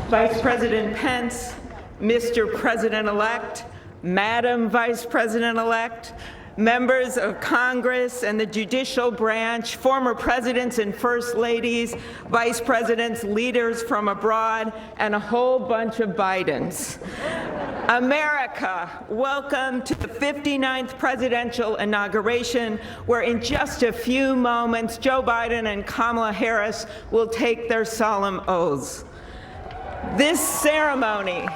Vice President Pence, Mr. President-elect, Madam Vice President-elect, members of Congress and the judicial branch, former presidents and first ladies, vice presidents, leaders from abroad, and a whole bunch of Bidens. America, welcome to the 59th presidential inauguration, where in just a few moments, Joe Biden and Kamala Harris will take their solemn oaths. This ceremony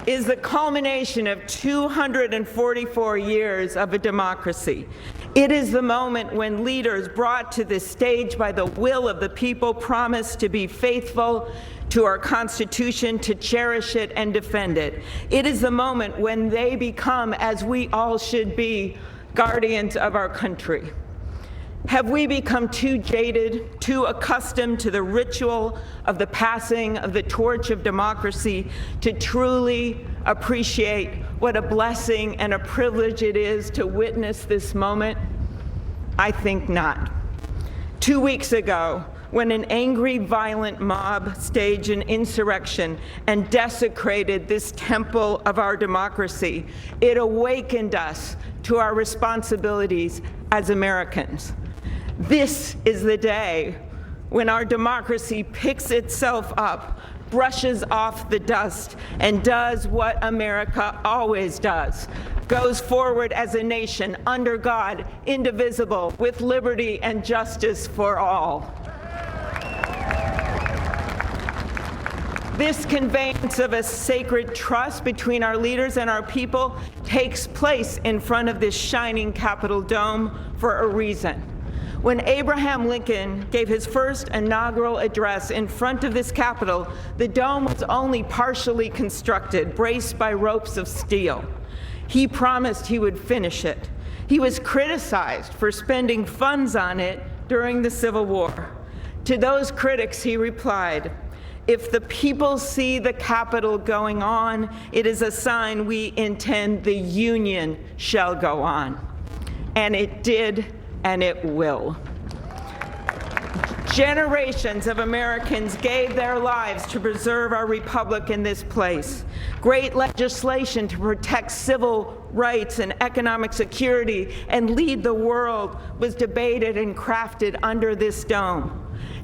is the culmination of 244 years of a democracy. It is the moment when leaders brought to this stage by the will of the people promise to be faithful to our Constitution, to cherish it and defend it. It is the moment when they become, as we all should be, guardians of our country. Have we become too jaded, too accustomed to the ritual of the passing of the torch of democracy to truly appreciate what a blessing and a privilege it is to witness this moment? I think not. 2 weeks ago, when an angry, violent mob staged an insurrection and desecrated this temple of our democracy, it awakened us to our responsibilities as Americans. This is the day when our democracy picks itself up, brushes off the dust, and does what America always does: goes forward as a nation under God, indivisible, with liberty and justice for all. This conveyance of a sacred trust between our leaders and our people takes place in front of this shining Capitol dome for a reason. When Abraham Lincoln gave his first inaugural address in front of this Capitol, the dome was only partially constructed, braced by ropes of steel. He promised he would finish it. He was criticized for spending funds on it during the Civil War. To those critics, he replied, "If the people see the Capitol going on, it is a sign we intend the Union shall go on." And it did, and it will. Generations of Americans gave their lives to preserve our republic in this place. Great legislation to protect civil rights and economic security and lead the world was debated and crafted under this dome.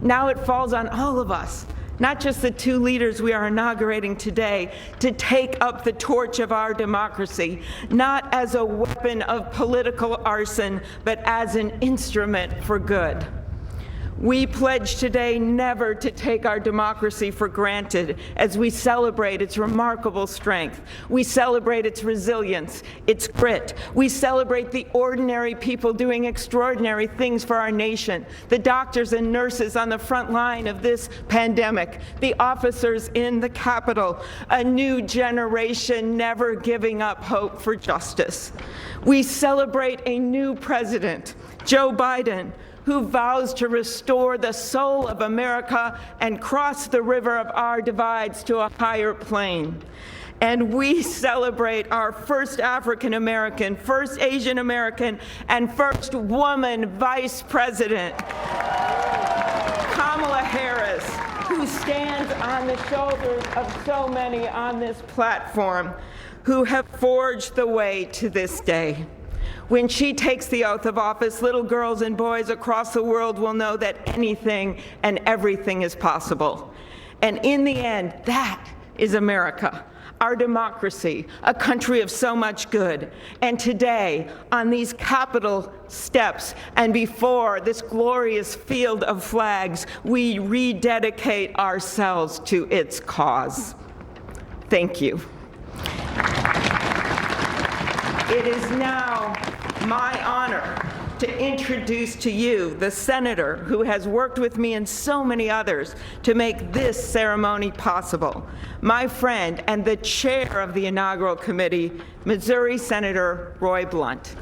Now it falls on all of us, not just the two leaders we are inaugurating today, to take up the torch of our democracy, not as a weapon of political arson, but as an instrument for good. We pledge today never to take our democracy for granted as we celebrate its remarkable strength. We celebrate its resilience, its grit. We celebrate the ordinary people doing extraordinary things for our nation, the doctors and nurses on the front line of this pandemic, the officers in the Capitol, a new generation never giving up hope for justice. We celebrate a new president, Joe Biden, who vows to restore the soul of America and cross the river of our divides to a higher plane. And we celebrate our first African American, first Asian American, and first woman vice president, Kamala Harris, who stands on the shoulders of so many on this platform who have forged the way to this day. When she takes the oath of office, little girls and boys across the world will know that anything and everything is possible. And in the end, that is America, our democracy, a country of so much good. And today, on these Capitol steps and before this glorious field of flags, we rededicate ourselves to its cause. Thank you. It is now my honor to introduce to you the senator who has worked with me and so many others to make this ceremony possible, my friend and the chair of the inaugural committee, Missouri Senator Roy Blunt.